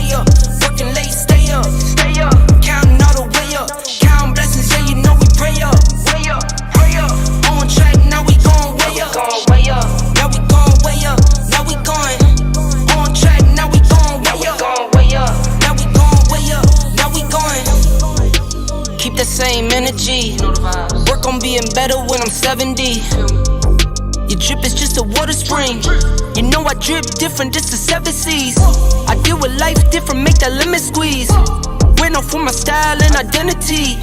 way up. Working late, stay up. Counting all the way up. Counting blessings, yeah, you know we pray up. Pray up. On track, now we going way up. Now we going way up. Now we going on track, now we going way up. Now we going way up. Now we going. Keep the same energy. Work on being better when I'm 70. Your drip is just a water spring. You know I drip different, this the 7 C's. I deal with life different, make that lemon squeeze. Went off for my style and identity.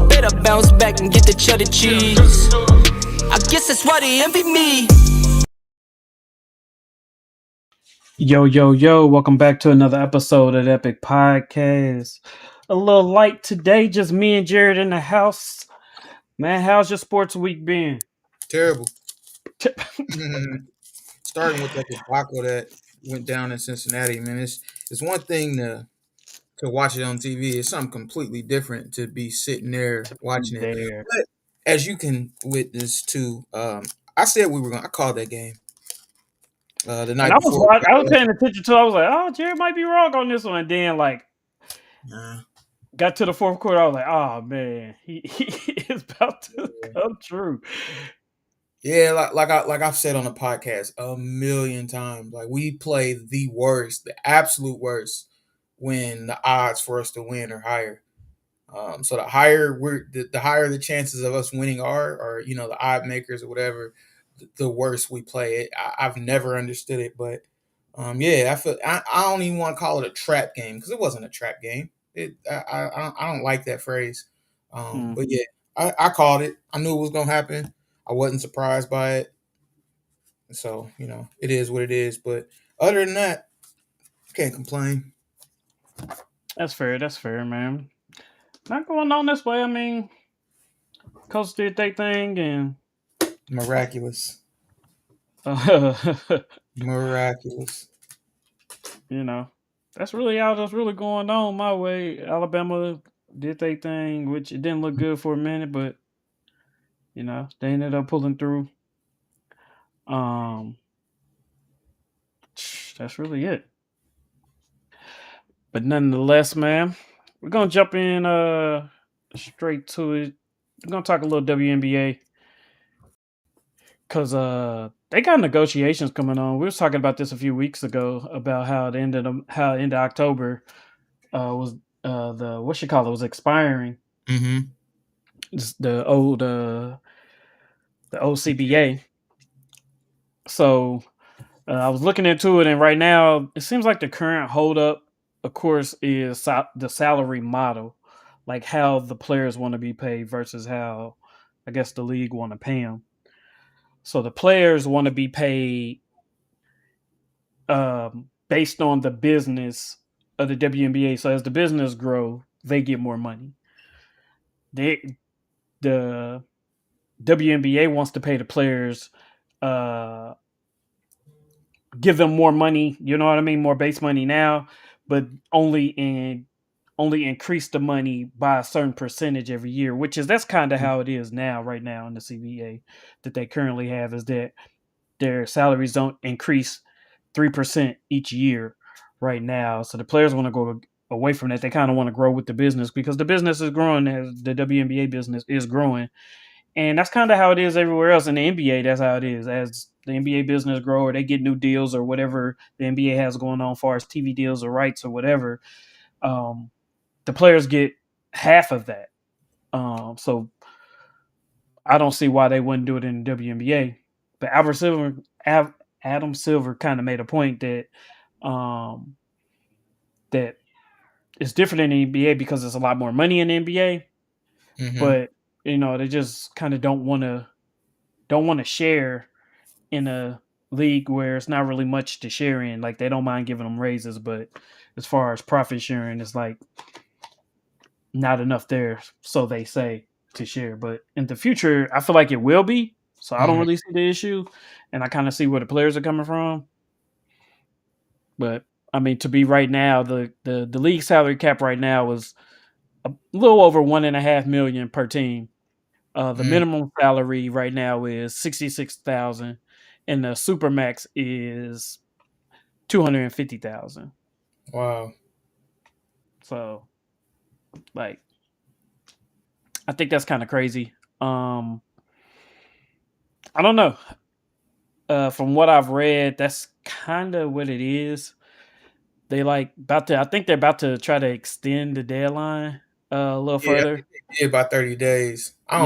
Better bounce back and get the cheddar cheese. I guess that's why they envy me. Yo, welcome back to another episode of the Epic Podcast. A little light today, just me and Jared in the house. Man, how's your sports week been? Terrible. Starting with that debacle that went down in Cincinnati, man. It's one thing to watch it on TV. It's something completely different to be sitting there watching it. There. But as you can witness too, I said I called that game the night And before. I was paying attention to it. I was like, oh, Jared might be wrong on this one. And then, got to the fourth quarter. I was like, oh, man, he is about to come true. Yeah, like I've said on the podcast a million times, like we play the worst, the absolute worst, when the odds for us to win are higher. So the higher the higher the chances of us winning are, or the odd makers or whatever, the worse we play it. I've never understood it, but yeah, I don't even want to call it a trap game because it wasn't a trap game. I don't like that phrase. But yeah, I called it. I knew it was gonna happen. I wasn't surprised by it. So, it is what it is. But other than that, can't complain. That's fair, man. Not going on this way. I mean, Coach did their thing and Miraculous. Miraculous. That's really all that's really going on my way. Alabama did their thing, which it didn't look good for a minute, but they ended up pulling through. That's really it. But nonetheless, man, we're gonna jump in straight to it. We're gonna talk a little WNBA because they got negotiations coming on. We was talking about this a few weeks ago about how end of October was the was expiring. Mm-hmm. The old CBA. So I was looking into it, and right now it seems like the current holdup, of course, is the salary model, like how the players want to be paid versus how I guess the league want to pay them. So the players want to be paid based on the business of the WNBA. So as the business grow, they get more money. The WNBA wants to pay the players, give them more money. You know what I mean? More base money now, but only increase the money by a certain percentage every year. That's kind of how it is now, right now in the CBA that they currently have, is that their salaries don't increase 3% each year right now. So the players want to go away from that. They kind of want to grow with the business because the business is growing, as the WNBA business is growing. And that's kind of how it is everywhere else in the NBA. That's how it is. As the NBA business grow, or they get new deals, or whatever the NBA has going on as far as TV deals or rights or whatever, the players get half of that. So I don't see why they wouldn't do it in the WNBA. But Adam Silver kind of made a point that that it's different in the NBA because there's a lot more money in the NBA. Mm-hmm. But they just kind of don't want to share in a league where it's not really much to share in. Like, they don't mind giving them raises, but as far as profit sharing, it's like not enough there, so they say, to share. But in the future, I feel like it will be. So I don't really see the issue, and I kind of see where the players are coming from. But I mean, to be right now, the league salary cap right now is a little over $1.5 million per team. The minimum salary right now is $66,000, and the supermax is $250,000. Wow. So like I think that's kind of crazy. Um I don't know. From what I've read, that's kind of what it is. They like about to. I think they're about to try to extend the deadline a little Yeah, I further. think they did by 30 days. Yeah, I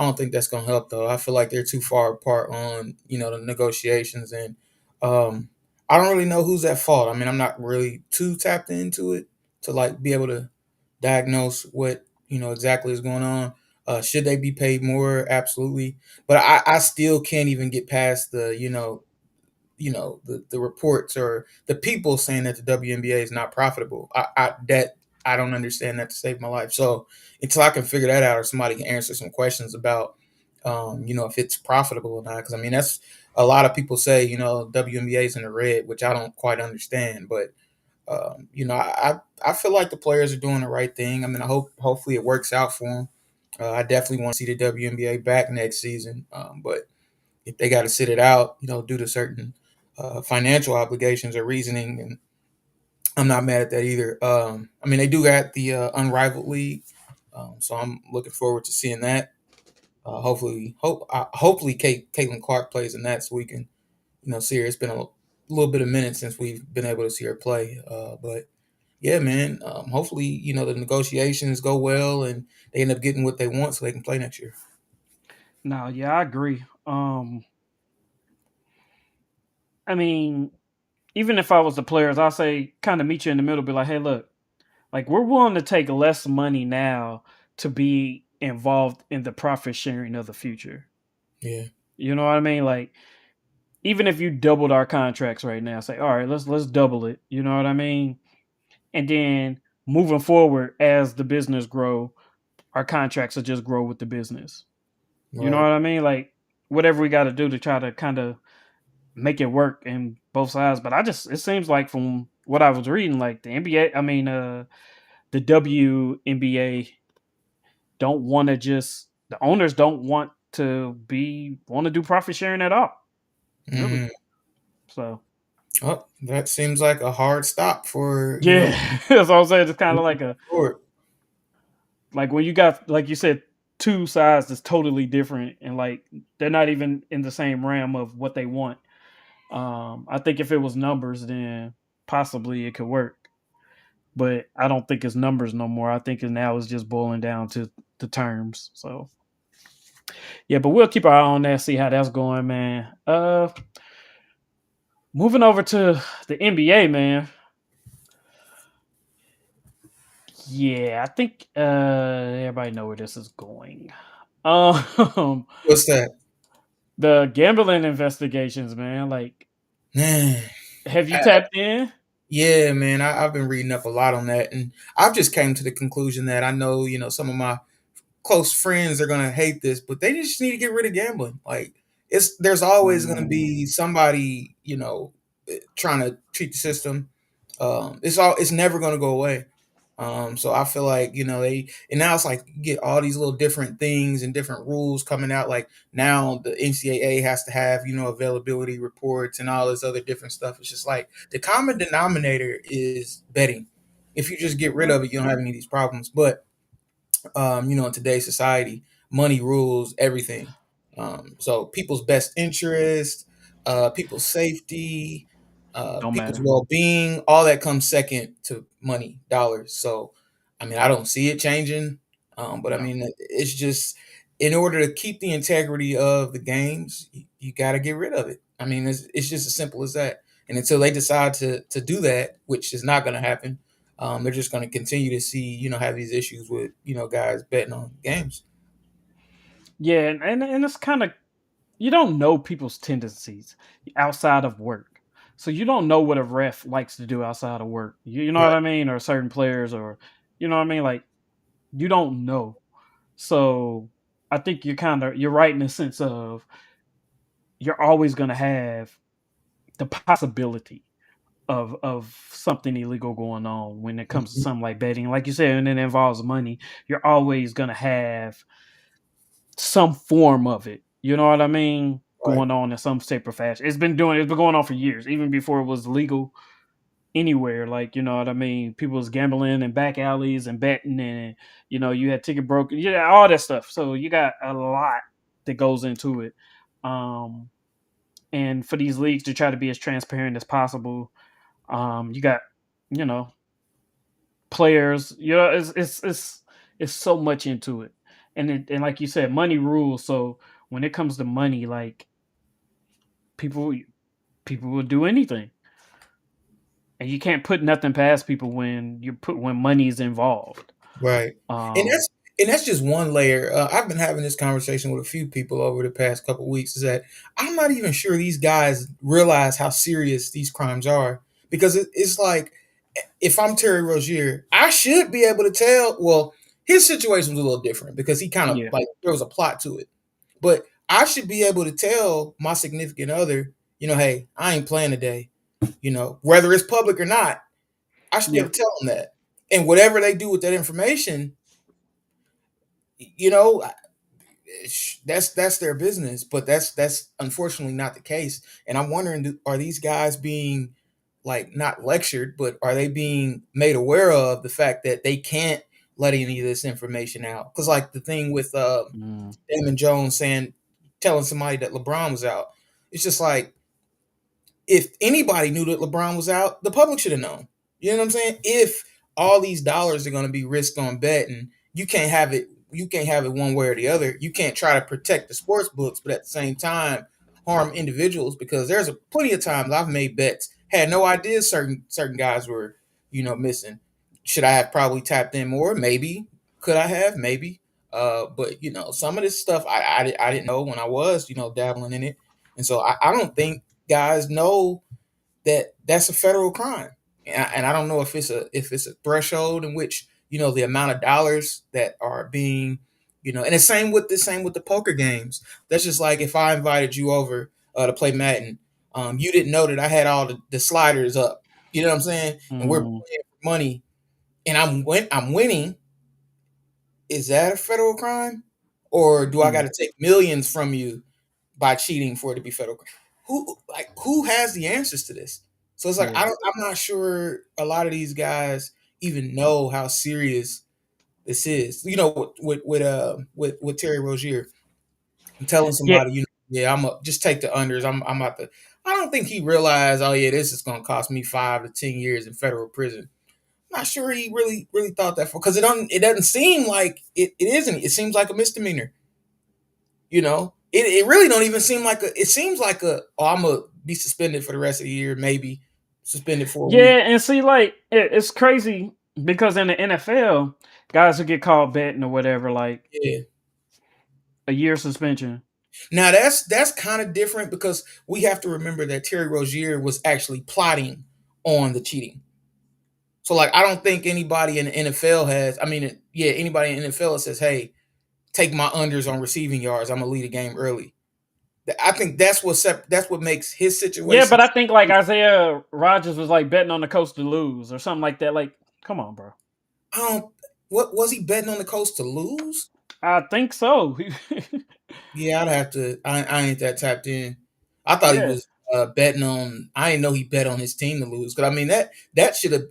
don't think that's gonna help though. I feel like they're too far apart on, the negotiations and um I don't really know who's at fault. I mean, I'm not really too tapped into it to like be able to diagnose what, exactly is going on. Should they be paid more? Absolutely. But I still can't even get past the reports or the people saying that the WNBA is not profitable. I don't understand that to save my life. So until I can figure that out, or somebody can answer some questions about, if it's profitable or not, because I mean that's a lot of people say WNBA is in the red, which I don't quite understand. But I feel like the players are doing the right thing. I mean, hopefully it works out for them. I definitely want to see the WNBA back next season, but if they got to sit it out, due to certain financial obligations or reasoning, and I'm not mad at that either. I mean, they do got the unrivaled league, so I'm looking forward to seeing that. Hopefully, Caitlin Clark plays in that, so we can, see her. It's been a little bit of minutes since we've been able to see her play, but yeah, man. Hopefully, the negotiations go well and they end up getting what they want, so they can play next year. no, yeah, I agree. I mean, even if I was the players, I'll say kind of meet you in the middle, be like, hey, look, like we're willing to take less money now to be involved in the profit sharing of the future. Yeah. You know what I mean? Like even if you doubled our contracts right now, say, all right, let's double it. You know what I mean? And then moving forward as the business grow, our contracts will just grow with the business. You know Right. what I mean? Like whatever we got to do to try to kind of make it work in both sides. But it seems like from what I was reading, like the NBA, I mean, the WNBA don't want to just the owners don't want to do profit sharing at all, really. Mm. So Oh, that seems like a hard stop for yeah, that's what I'm saying. It's kind of moving like a forward. like when you got like you said two sides that's totally different and like they're not even in the same realm of what they want. I think if it was numbers, then possibly it could work. But I don't think it's numbers no more. I think it now is just boiling down to the terms. So yeah, but we'll keep our eye on that, see how that's going, man. Moving over to the NBA, man. Yeah, I think everybody know where this is going. Um, What's that? the gambling investigations, man. Like, Man, have you I, tapped in? yeah, man, I've been reading up a lot on that, and I've just came to the conclusion that I know, some of my close friends are gonna hate this, but they just need to get rid of gambling. Like, there's always gonna be somebody, trying to cheat the system. It's never gonna go away. So I feel like and now it's like you get all these little different things and different rules coming out. Like now the NCAA has to have availability reports and all this other different stuff. It's just like the common denominator is betting. If you just get rid of it, you don't have any of these problems. But in today's society, money rules everything. So people's best interest, people's safety, Don't people's matter. well-being, all that comes second to money, dollars. So, I mean, I don't see it changing. But I No. mean, it's just in order to keep the integrity of the games, you got to get rid of it. I mean, it's just as simple as that. And until they decide to do that, which is not going to happen, they're just going to continue to see, have these issues with, guys betting on games. Yeah, and it's kind of you don't know people's tendencies outside of work. So you don't know what a ref likes to do outside of work. You know what Right. I mean? Or certain players or you know what I mean? Like you don't know. So I think you're right in the sense of you're always gonna have the possibility of something illegal going on when it comes to Mhm. something like betting. Like you said, and it involves money, you're always gonna have some form of it. You know what I mean? Right. Going on in some shape or fashion. It's been going on for years, even before it was legal anywhere. Like, you know what I mean? People was gambling and back alleys and betting, and you had ticket brokers, all that stuff. So you got a lot that goes into it. Um, and for these leagues to try to be as transparent as possible, you got, you know, players. It's so much into it, and like you said, money rules. So when it comes to money, like people people will do anything, and you can't put nothing past people when money's involved. Right. And Um, that's just one layer. I've been having this conversation with a few people over the past couple weeks. Is that I'm not even sure these guys realize how serious these crimes are, because it's like if I'm Terry Rozier, I should be able to tell. Well, his situation was a little different because he kind of yeah, like there was a plot to it, but I should be able to tell my significant other, hey, I ain't playing today. Whether it's public or not, I should be yeah, able to tell them that. And whatever they do with that information, you know, that's their business. But that's unfortunately not the case. And I'm wondering, are these guys being like not lectured, but are they being made aware of the fact that they can't let any of this information out? Because like the thing with mm, Damon Jones telling somebody that LeBron was out, it's just like if anybody knew that LeBron was out, the public should have known. You know what I'm saying? If all these dollars are going to be risked on betting, you can't have it. You can't have it one way or the other. You can't try to protect the sports books, but at the same time harm individuals, because there's plenty of times I've made bets, had no idea certain guys were missing. Should I have probably tapped in more? Maybe. Could I have? Maybe. But some of this stuff I didn't know when I was dabbling in it, and so I don't think guys know that that's a federal crime. And I don't know if it's a threshold in which the amount of dollars that are being and the same with the poker games. That's just like if I invited you over to play Madden, you didn't know that I had all the sliders up. You know what I'm saying? And we're mm, playing for money, and I'm winning. Is that a federal crime, or do I got mm, to take millions from you by cheating for it to be federal crime? Who has the answers to this? So it's like yeah, I'm not sure a lot of these guys even know how serious this is. With Terry Rozier, I'm telling yeah, somebody, yeah, just take the unders. I'm about to. I don't think he realized, oh yeah, this is going to cost me 5 to 10 years in federal prison. I'm not sure he really thought that for, because it doesn't seem like it isn't. It seems like a misdemeanor. It really don't even seem like it seems like I'm gonna be suspended for the rest of the year, maybe suspended for a week. yeah. And see, like it's crazy because in the NFL, guys who get caught betting or whatever, like Yeah. a year suspension. Now that's kind of different, because we have to remember that Terry Rozier was actually plotting on the cheating. So like I don't think anybody in the NFL has, I mean, yeah, anybody in the NFL says, "Hey, take my unders on receiving yards. I'm gonna lead a game early." I think that's what makes his Yeah, situation. but I think like Isaiah Rogers was like betting on the coast to lose or something like that. Like, come on, bro. I don't. What was he betting on the coast to lose? I think so. Yeah, I'd have to. I ain't that tapped in. I thought he Yeah. was betting on. I didn't know he bet on his team to lose. Because I mean that should have.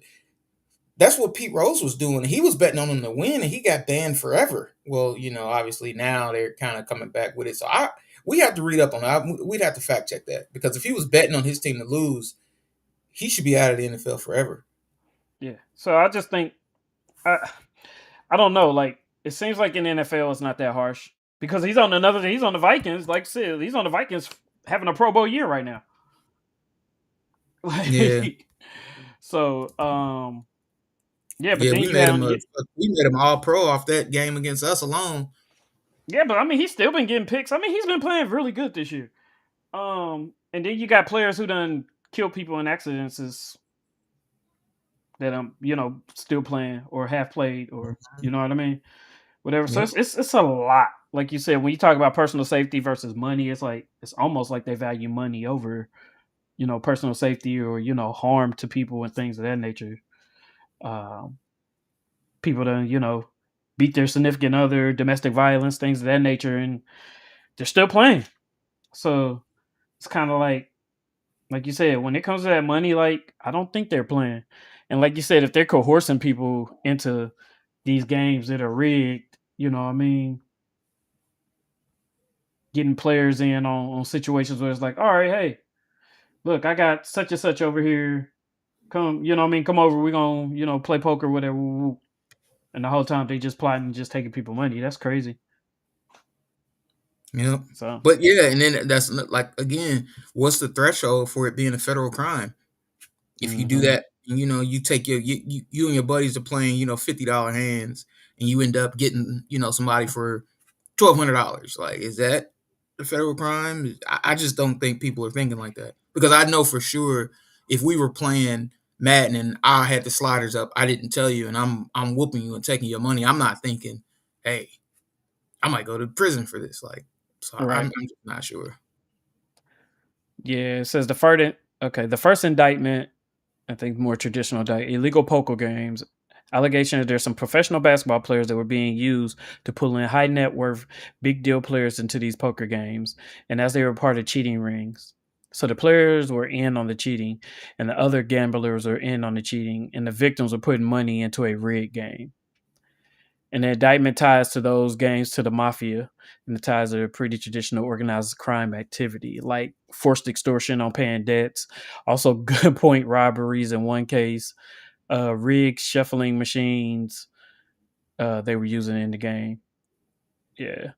That's what Pete Rose was doing. He was betting on him to win, and he got banned forever. Well, obviously now they're kind of coming back with it. So we have to read up on that. We'd have to fact check that, because if he was betting on his team to lose, he should be out of the NFL forever. Yeah. So I just think I I don't know. Like it seems like in the NFL it's not that harsh because he's on the Vikings. Like I said, he's on the Vikings having a Pro Bowl year right now. Yeah, Like, so yeah, but yeah, then we you made got him all pro off that game against us alone. yeah, but I mean he's still been getting picks. I mean he's been playing really good this year. And then you got players who done kill people in accidents that still playing or have played or you know what I mean, whatever. So Yep. it's a lot. Like you said, when you talk about personal safety versus money, it's like it's almost like they value money over personal safety or harm to people and things of that nature. Um, People done beat their significant other, domestic violence, things of that nature, and they're still playing. So it's kind of like Like you said, when it comes to that money, like I don't think they're playing. And like you said, if they're coercing people into these games that are rigged, you know what I mean, getting players in on situations where it's like, all right, hey, look, I got such and such over here. Come, you know what I mean, come over, we're gonna, play poker, whatever. Woo, woo. And the whole time they just plotting just taking people money. That's crazy. Yep. So But yeah, and then that's like again, what's the threshold for it being a federal crime? If you do mhm. that, you take you and your buddies are playing, $50 hands, and you end up getting, somebody for $1,200. Like, is that a federal crime? I just don't think people are thinking like that because I know for sure if we were playing Madden and I had the sliders up, I didn't tell you, and I'm whooping you and taking your money. I'm not thinking, hey, I might go to prison for this. Like, so Right. I'm just not sure. Yeah, it says the first indictment, I think more traditional illegal poker games. Allegation that there's some professional basketball players that were being used to pull in high net worth, big deal players into these poker games, and as they were part of cheating rings. So the players were in on the cheating, and the other gamblers were in on the cheating, and the victims were putting money into a rigged game. And the indictment ties to those games to the mafia, and the ties are pretty traditional organized crime activity, like forced extortion on paying debts, also gunpoint robberies in one case, rigged shuffling machines they were using in the game. Yeah,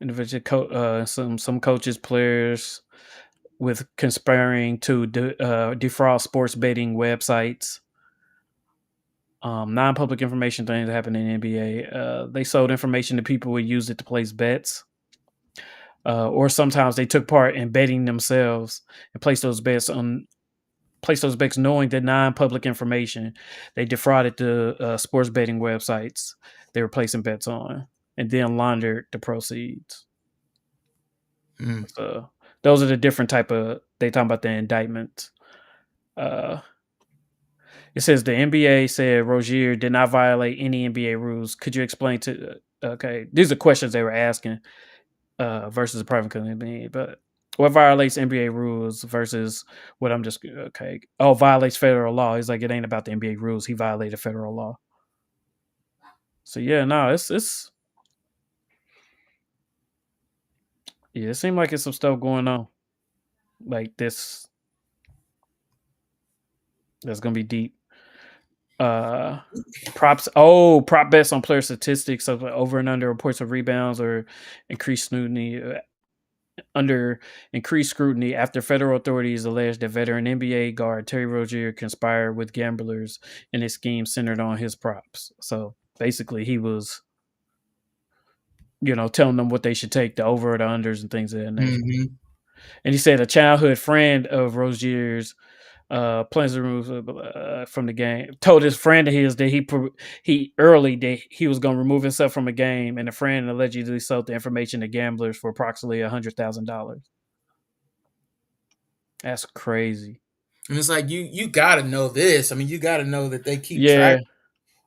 individual some coaches, players with conspiring to defraud sports betting websites. Non-public information things that happen in the NBA. They sold information to people who used it to place bets, or sometimes they took part in betting themselves and placed those bets knowing the non-public information. They defrauded the sports betting websites they were placing bets on, and then laundered the proceeds. Mm. So those are the different type of they talking about the indictments. Uh, it says the NBA said Rozier did not violate any NBA rules. Could you explain to? Okay, these are questions they were asking versus a private company, but what violates NBA rules versus what I'm just okay? Oh, violates federal law. He's like, it ain't about the NBA rules. He violated federal law. So yeah, no, it's yeah, it seemed like it's some stuff going on like this that's gonna be deep. Uh, prop bets on player statistics of over and under reports of rebounds or increased scrutiny. Under increased scrutiny after federal authorities alleged that veteran NBA guard Terry Rozier conspired with gamblers in a scheme centered on his props. So basically, he was, telling them what they should take, the over or the unders and things of that nature. Hmm. And he said a childhood friend of Rozier's plans to remove from the game. Told his friend of his that he early that he was going to remove himself from a game, and the friend allegedly sold the information to gamblers for approximately $100,000. That's crazy. And it's like you got to know this. I mean, you got to know that they keep track Yeah,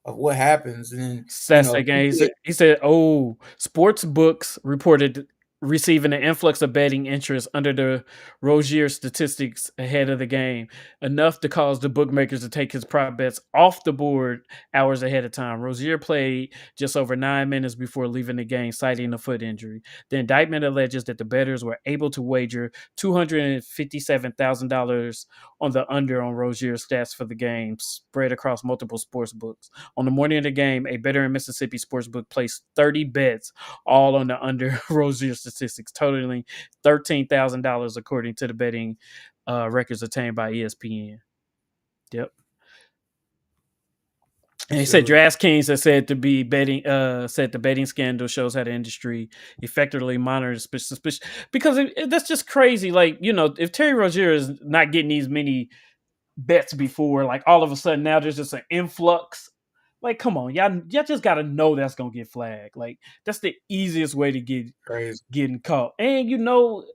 of what happens, and then that's the game. He said, "Oh, sports books reported receiving an influx of betting interest under the Rozier statistics ahead of the game, enough to cause the bookmakers to take his prop bets off the board hours ahead of time. Rozier played just over 9 minutes before leaving the game, citing a foot injury. The indictment alleges that the bettors were able to wager $257,000 on the under on Rozier's stats for the game, spread across multiple sports books. On the morning of the game, a bettor in Mississippi sportsbook placed 30 bets, all on the under Rozier statistics, totaling $13,000 according to the betting records obtained by ESPN. Yep. And he said So DraftKings has said the betting scandal shows how the industry effectively monitors suspicion because that's just crazy. Like, if Terry Rozier is not getting these many bets before, like all of a sudden now there's just an influx. Like, come on, y'all just gotta know that's gonna get flagged. Like, that's the easiest way to crazy, getting caught. And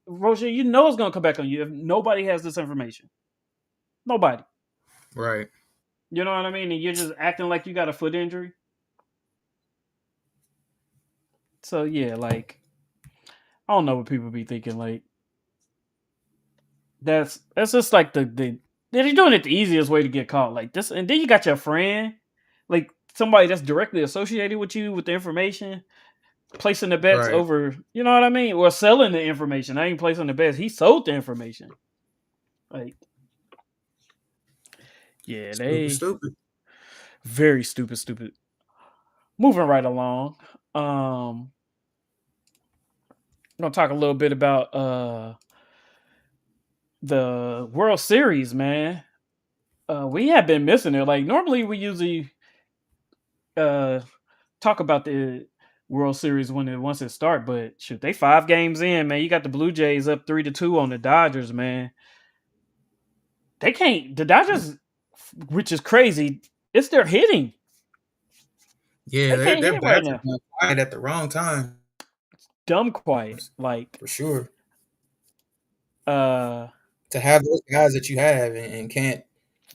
Roger, it's gonna come back on you if nobody has this information. Nobody. right? You know what I mean? And you're just acting like you got a foot injury. So yeah, like I don't know what people be thinking. Like, that's just like they're doing it the easiest way to get caught like this, and then you got your friend, like somebody that's directly associated with you with the information, placing the bets Right. over, you know what I mean, or selling the information. I ain't placing the bets. He sold the information. Like, yeah, Stupid, they stupid. very stupid, stupid. Moving right along. I'm gonna talk a little bit about the World Series, man. We have been missing it. Like normally we usually uh talk about the World Series when it once it start, but shoot, they 5 games in, man. You got the Blue Jays up 3-2 on the Dodgers, man. They can't the Dodgers, which is crazy, it's their hitting. Yeah, They can't their hit right bats are now. going quiet at the wrong time Dumb quiet. Like for sure. uh To have those guys that you have and can't,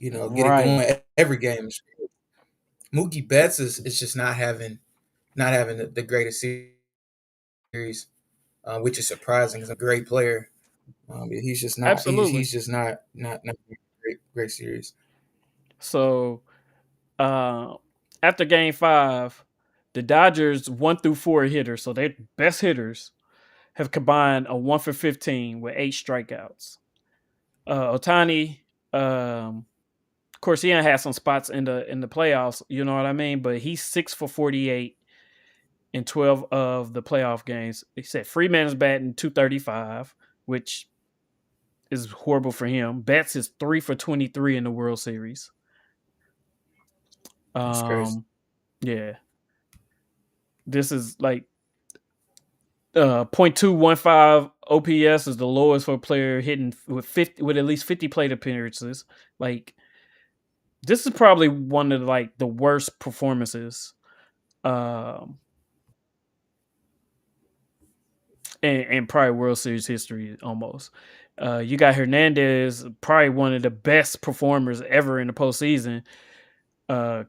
get it right. going every game. Mookie Betts is just not having the greatest series, which is surprising. He's a great player. He's just not. Absolutely. He's just not a great series. So uh after game 5, the Dodgers 1 through 4 hitters, so their best hitters have combined a 1 for 15 with 8 strikeouts. Otani, of course, he had some spots in the playoffs. You know what I mean? But he's 6 for 48 in 12 of the playoff games. He said Freeman is batting 235, which is horrible for him. Betts is 3 for 23 in the World Series. That's crazy. Um, yeah, this is like .215 OPS is the lowest for a player hitting with at least 50 plate appearances. Like this is probably one of like the worst performances um in probably World Series history almost. You got Hernandez, probably one of the best performers ever in the postseason. Uh,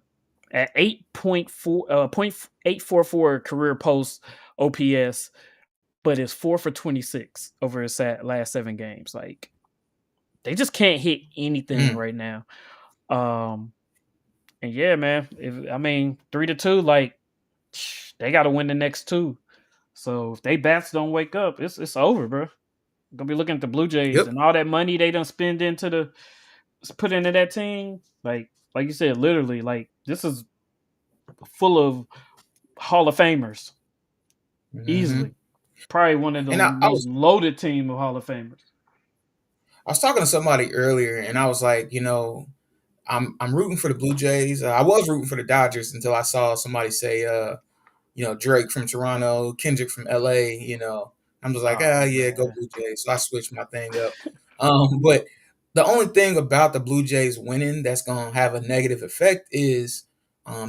at 8.844 career post OPS, but it's 4 for 26 over his last 7 games. Like they just can't hit anything Mm. right now. Um, and yeah, man, I mean 3-2, like they got to win the next two. So if they bats don't wake up, it's over, bro. Gonna be looking at the Blue Jays Yep. and all that money they done spend into the put into that team. Like you said, literally, like this is full of Hall of Famers Hmm. easily. Probably one of the And I most was loaded team of Hall of Famers. I was talking to somebody earlier, and I was like, I'm rooting for the Blue Jays. I was rooting for the Dodgers until I saw somebody say, Drake from Toronto, Kendrick from LA. I'm just like, Oh yeah, go man. Blue Jays. So I switched my thing up. But the only thing about the Blue Jays winning that's going to have a negative effect is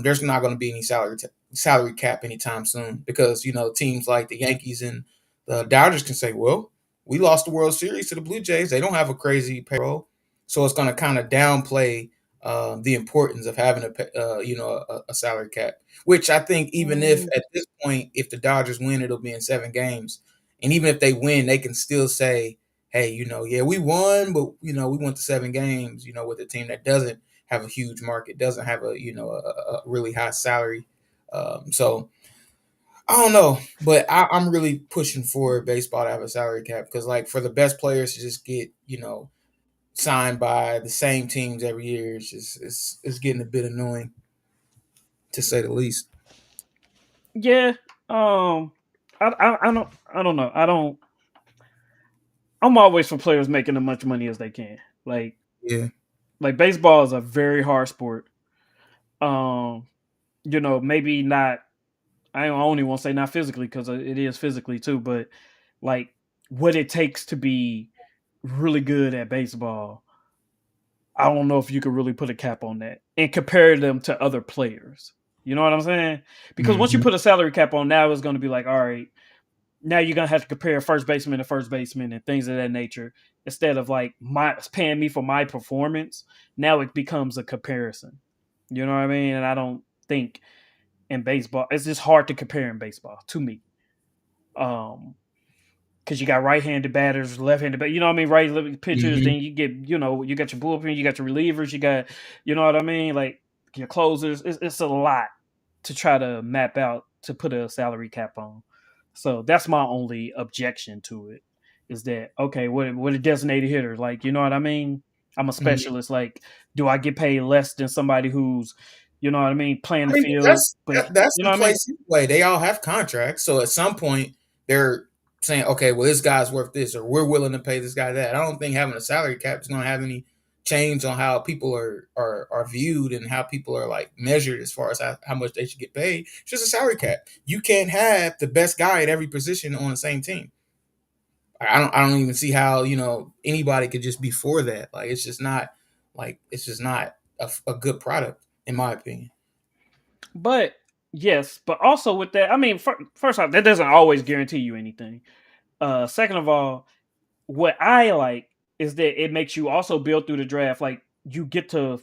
there's not going to be any salary cap anytime soon because teams like the Yankees and the Dodgers can say, well, we lost the World Series to the Blue Jays. They don't have a crazy payroll, so it's going to kind of downplay the importance of having a salary cap. Which I think even if Mm, at this point, if the Dodgers win, it'll be in 7 games, and even if they win, they can still say, "Hey, yeah, we won, but we went to 7 games, with a team that doesn't have a huge market, doesn't have a really high salary." So I don't know, but I'm really pushing for baseball to have a salary cap because, like, for the best players to just get signed by the same teams every year, it's getting a bit annoying to say the least. yeah. Um. I don't know. I don't. I'm always for players making as much money as they can. Yeah. Like baseball is a very hard sport. Um. Maybe not. I only won't say not physically because it is physically too, but like what it takes to be really good at baseball, I don't know if you could really put a cap on that and compare them to other players. You know what I'm saying? Because once you Hmm. put a salary cap on, now it's going to be like, all right, now you're gonna have to compare first baseman to first baseman and things of that nature instead of like my paying me for my performance. Now it becomes a comparison. You know what I mean? And I don't think in baseball it's just hard to compare in baseball to me. Um, because you got right-handed batters, left-handed, but you know what I mean, right pitchers. Hmm. Then you get, you got your bullpen, you got your relievers, you got, you know what I mean, like your closers. It's a lot to try to map out to put a salary cap on. So that's my only objection to it. Is that okay? What a designated hitter, like, you know what I mean? I'm a Hmm. specialist. Like, do I get paid less than somebody who's, you know what I mean, playing I the mean, field? But that's you know in what I mean? place anyway. They all have contracts, so at some point they're saying, okay, well, this guy's worth this, or we're willing to pay this guy that. I don't think having a salary cap is going to have any change on how people are viewed and how people are like measured as far as how much they should get paid. It's just a salary cap. You can't have the best guy at every position on the same team. I don't even see how anybody could just be for that. Like it's just not a good product in my opinion. But yes, but also with that, I mean, first off, that doesn't always guarantee you anything. Second of all, what I like is that it makes you also build through the draft. Like, you get to,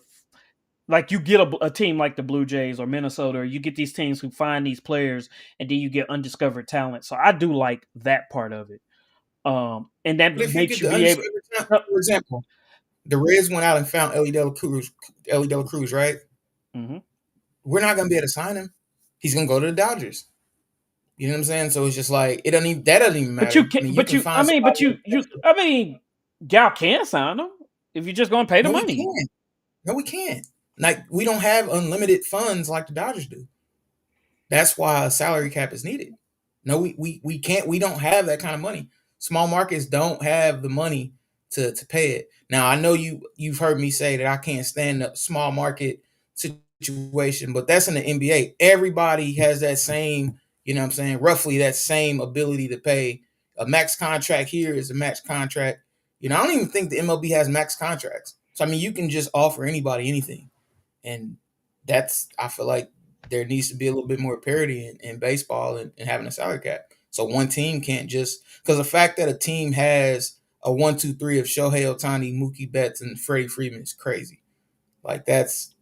like, you get a team like the Blue Jays or Minnesota, or you get these teams who find these players, and then you get undiscovered talent. So I do like that part of it. And that But if you makes get you the be able. undiscovered talent, for example, the Reds went out and found Ellie De La Cruz, right? Mhm. We're not going to be able to sign him. He's going to go to the Dodgers. You know what I'm saying? So it's just like that doesn't even But you matter. I can't. mean, you But can you. I find mean. But somebody. you. I mean, y'all can sign them if you're just going to pay the No, we money. can't. No, we can't. Like we don't have unlimited funds like the Dodgers do. That's why a salary cap is needed. No, we can't. We don't have that kind of money. Small markets don't have the money to pay it. Now I know you've heard me say that I can't stand the small market situation, but that's in the NBA. Everybody has that same, you know what I'm saying, roughly that same ability to pay. A max contract here is a max contract. I don't even think the MLB has max contracts. So I mean, you can just offer anybody anything, and that's I feel like there needs to be a little bit more parity in baseball and having a salary cap. So one team can't just because the fact that a team has a 1, 2, 3 of Shohei Ohtani, Mookie Betts, and Freddie Freeman is crazy. Like that's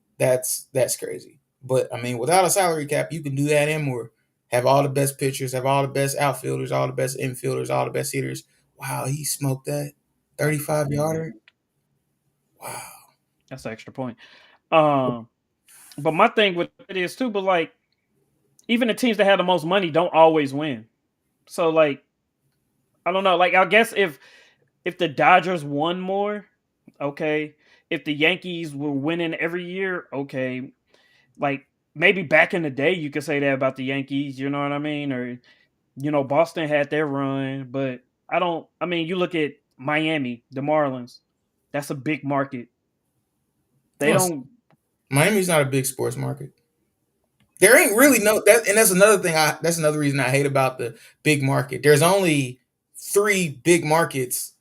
crazy. But I mean, without a salary cap, you can do that and more. Have all the best pitchers, have all the best outfielders, all the best infielders, all the best hitters. Wow, he smoked that 35 yarder. Wow. That's an extra point. Um, but my thing with it is too. But like, even the teams that have the most money don't always win. So like, I don't know. Like, I guess if the Dodgers won more, okay. If the Yankees were winning every year, okay. Like, maybe back in the day, you could say that about the Yankees. You know what I mean? Or, Boston had their run, but I don't. I mean, you look at Miami, the Marlins. That's a big market. They No, don't. Miami's not a big sports market. There ain't really no that, and that's another thing. That's another reason I hate about the big market. There's only three big markets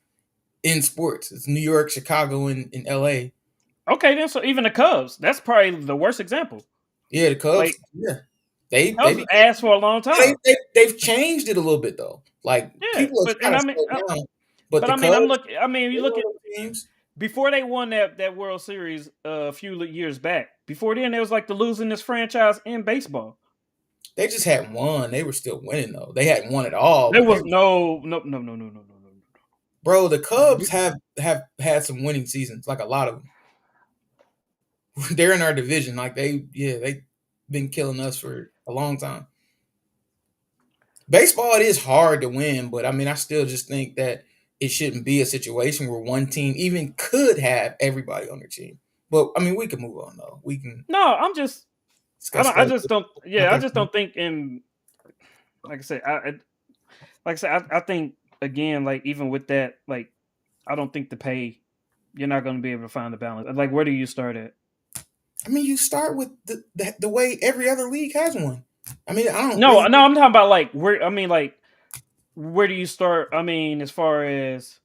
in sports. It's New York, Chicago, and L.A. Okay, then, so even the Cubs, that's probably the worst example. Yeah, the Cubs. Like, Yeah, they Cubs became asked for a long they, time. they they've changed it a little bit though. Like Yeah, people but have and kind I of mean, slowed down, but but the I mean, I'm Cubs, looking. I mean, you they're look one at of those teams. before they won that World Series a few years back. Before then, it was like the losingest franchise in baseball. They just hadn't won. They were still winning though. They hadn't won at all, There but they was were, no. bro. The Cubs have had some winning seasons, like a lot of them. They're in our division. Like they been killing us for a long time. Baseball, it is hard to win, but I mean, I still just think that it shouldn't be a situation where one team even could have everybody on their team. But I mean, we can move on though. We can No, I'm just. I discuss don't. I that just don't. Yeah, I another just time. don't think in. Like I said, like I said, I think again, like even with that, like I don't think the pay. You're not going to be able to find the balance. Like, where do you start at? I mean, you start with the way every other league has one. I mean, I don't No, really no, I'm talking about like where. I mean, like where do you start? I mean, as far as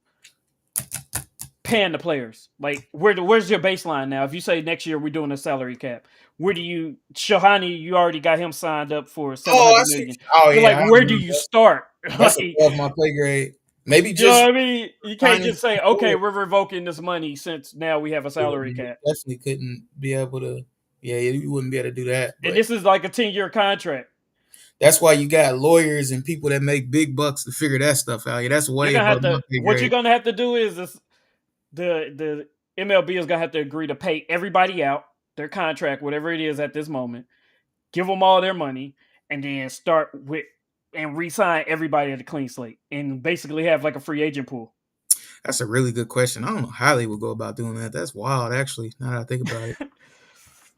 paying the players, like where's your baseline now? If you say next year we're doing a salary cap, where do you Shohani? You already got him signed up for seven Oh, I hundred see. million. Oh But like, yeah, I where do remember you that. start? That's Like, above my pay grade. Maybe you know just what I mean? You can't signing just say, okay, we're revoking this money since now we have a Yeah, salary you cap, definitely couldn't be able to. Yeah, you wouldn't be able to do that. and But this is like a 10-year contract. That's why you got lawyers and people that make big bucks to figure that stuff out. Yeah, that's You're way gonna have above my to. pay What you're grade. gonna have to do is this, the MLB is gonna have to agree to pay everybody out their contract, whatever it is at this moment, give them all their money, and then start with and re-sign everybody at a clean slate, and basically have like a free agent pool. That's a really good question. I don't know how they would go about doing that. That's wild, actually. Now that I think about it,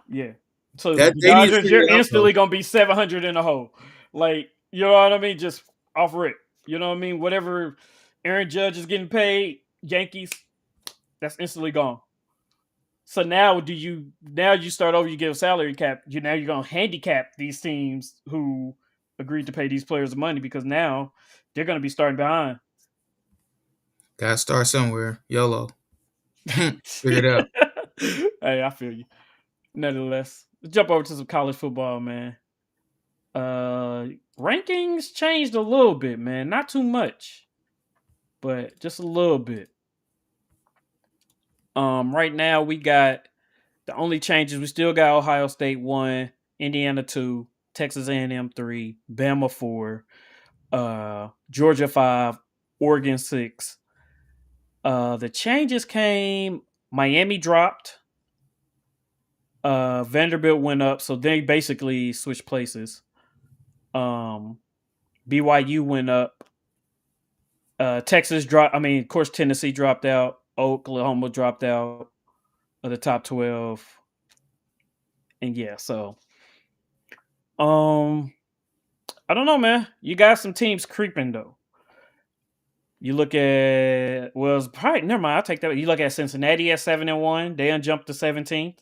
Yeah. So that the they need to Dodgers, figure you're it out though. instantly gonna be 700 in the hole. Like, you know what I mean? Just off rip. You know what I mean? Whatever Aaron Judge is getting paid, Yankees, that's instantly gone. So now you start over, you give a salary cap. You're gonna handicap these teams who agreed to pay these players money, because now they're gonna be starting behind. Gotta start somewhere. YOLO. Figure it out. Hey, I feel you. Nevertheless, let's jump over to some college football, man. Rankings changed a little bit, man. Not too much, but just a little bit. Right now we got the only changes. We still got Ohio State 1, Indiana 2, Texas A&M 3, Bama 4, Georgia 5, Oregon 6. The changes came. Miami dropped. Vanderbilt went up, so they basically switched places. BYU went up. Texas dropped. I mean, of course, Tennessee dropped out. Oklahoma dropped out of the top 12. And yeah, so I don't know, man. You got some teams creeping though. You look at, well, it's probably, never mind. I'll take that. You look at Cincinnati at 7-1. They unjumped to 17th.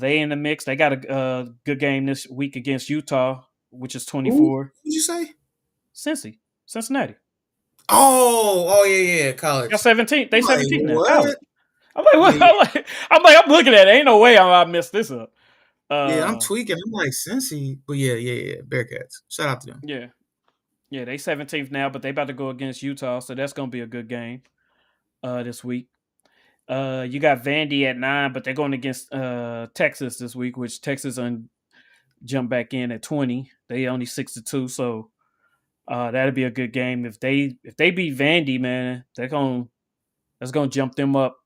They in the mix. They got a good game this week against Utah, which is Who 24. did you say? Cincinnati. Oh, yeah, Got college. 17th. I'm They like, 17th now. College. what? I'm like, Yeah, what? I'm looking at it. Ain't no way I messed this up. yeah, I'm Uh, tweaking. I'm like, Cincy. But yeah. Bearcats. Shout out to them. yeah, yeah. They 17th now, but they about to go against Utah, so that's gonna be a good game. This week. You got Vandy at 9, but they're going against Texas this week, which Texas jumped back in at 20. They only 6-2, so that'll be a good game. If they beat Vandy, man, that's gonna jump them up.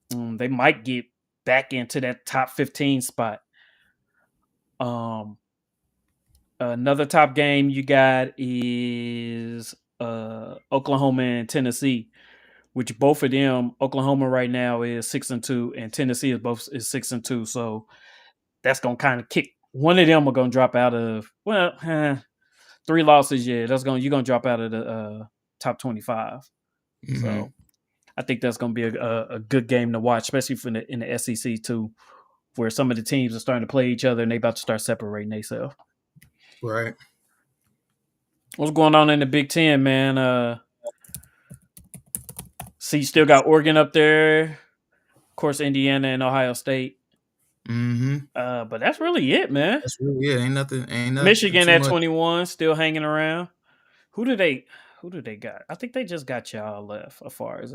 They might get back into that top 15 spot. Another top game you got is Oklahoma and Tennessee, which both of them, Oklahoma right now is 6-2, and Tennessee is 6-2. So that's gonna kind of kick one of them are gonna drop out of, well, 3 losses. Yeah, you're gonna drop out of the top 25. Mm-hmm. So I think that's gonna be a good game to watch, especially in the SEC too, where some of the teams are starting to play each other and they about to start separating themselves. Right. What's going on in the Big Ten, man? See, you still got Oregon up there, of course, Indiana and Ohio State. Mm-hmm. But that's really it, man. That's really it. Ain't nothing Michigan too at much. 21, still hanging around. Who do they got? I think they just got y'all left as far as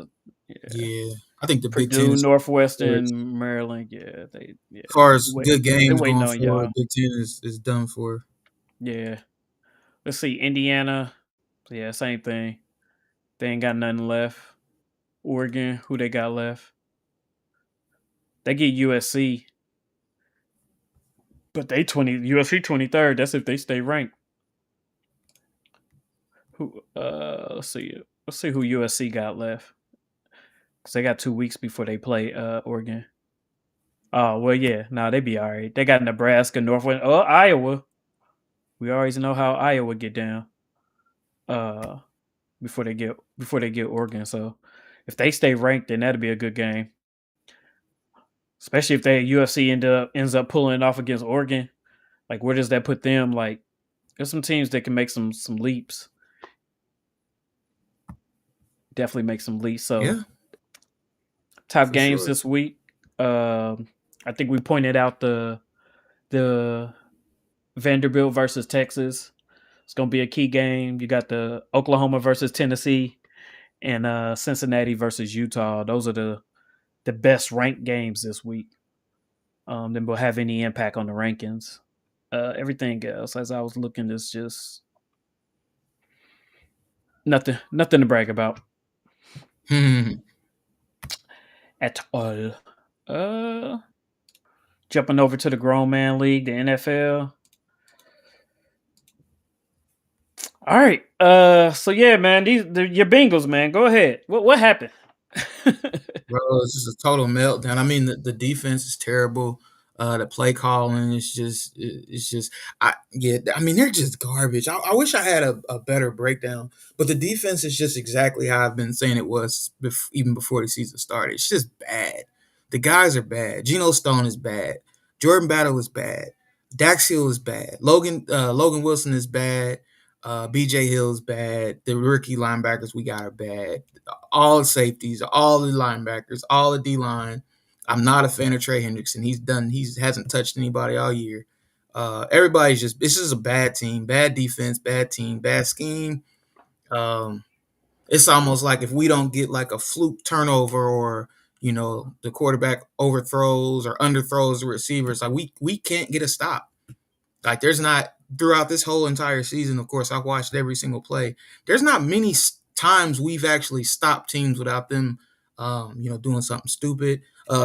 Yeah. I think the Big Ten Purdue, is Northwestern, Maryland. Yeah, as far as wait, good they games waiting going on forward, y'all. Big Ten is done for. Yeah. Let's see, Indiana. Yeah, same thing. They ain't got nothing left. Oregon, who they got left? They get USC. But USC 23rd. That's if they stay ranked. Who let's see. Let's see who USC got left. Cause they got 2 weeks before they play Oregon. Oh, well, yeah. No, they be all right. They got Nebraska, Northwest, Iowa. We always know how Iowa get down. Before they get Oregon. So if they stay ranked, then that'd be a good game. Especially if UFC ends up pulling it off against Oregon. Like, where does that put them? Like, there's some teams that can make some leaps. Definitely make some leaps. So Yeah. top For games sure. this week. I think we pointed out the Vanderbilt versus Texas. It's gonna be a key game. You got the Oklahoma versus Tennessee and Cincinnati versus Utah. Those are the best ranked games this week. That will have any impact on the rankings. Everything else, as I was looking, is just nothing to brag about Hmm. at all. Uh, Jumping over to the grown man league, the NFL. All right. So yeah, man, your Bengals, man. Go ahead. What happened? Bro, it's just a total meltdown. I mean, the defense is terrible. The play calling is it's just yeah. I mean, they're just garbage. I wish I had a better breakdown, but the defense is just exactly how I've been saying it was even before the season started. It's just bad. The guys are bad. Geno Stone is bad. Jordan Battle is bad. Dax Hill is bad. Logan Wilson is bad. BJ Hill is bad. The rookie linebackers we got are bad, all the safeties, all the linebackers, all the D line. I'm not a fan of Trey Hendrickson. He hasn't touched anybody all year. Everybody's just this is a bad team, bad defense, bad team, bad scheme. Um, it's almost like if we don't get like a fluke turnover or the quarterback overthrows or underthrows the receivers, like we can't get a stop. Like there's not throughout this whole entire season. Of course, I've watched every single play. There's not many times we've actually stopped teams without them, doing something stupid.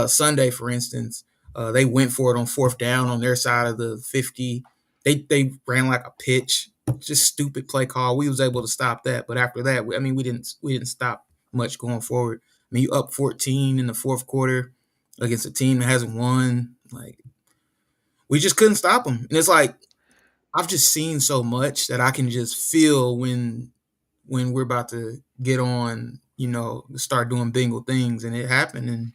Sunday, for instance, they went for it on fourth down on their side of the 50. They ran like a pitch, just stupid play call. We was able to stop that, but after that, we didn't stop much going forward. I mean, you up 14 in the fourth quarter against a team that hasn't won. Like we just couldn't stop them, and it's like I've just seen so much that I can just feel when we're about to get on, start doing bingo things, and it happened. And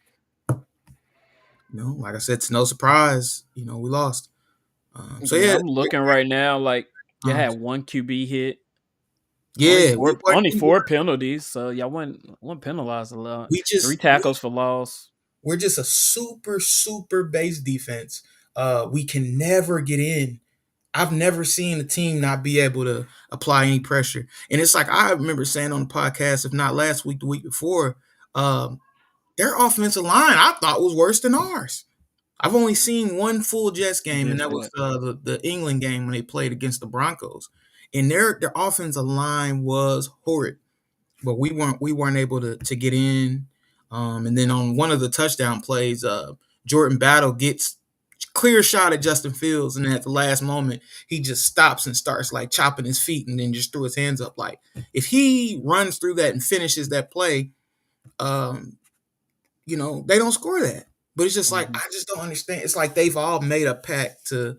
like I said, it's no surprise, we lost. So Yeah, yeah, I'm looking right now. Like, you um, had one QB hit, only yeah, four, only four penalties. So y'all wouldn't penalized a lot. we Three just tackles for loss. we're just a super base defense. We can never get in. I've never seen a team not be able to apply any pressure. And it's like I remember saying on the podcast, if not last week, the week before, um, their offensive line I thought was worse than ours. I've only seen one full Jets game, Did and that say was that. the England game when they played against the Broncos. And their offensive line was horrid, but we weren't able to get in. And then on one of the touchdown plays, Jordan Battle gets clear shot at Justin Fields, and at the last moment, he just stops and starts like chopping his feet, and then just threw his hands up. Like if he runs through that and finishes that play, um, they don't score that. But it's just like Mhm. I just don't understand. It's like they've all made a pact to,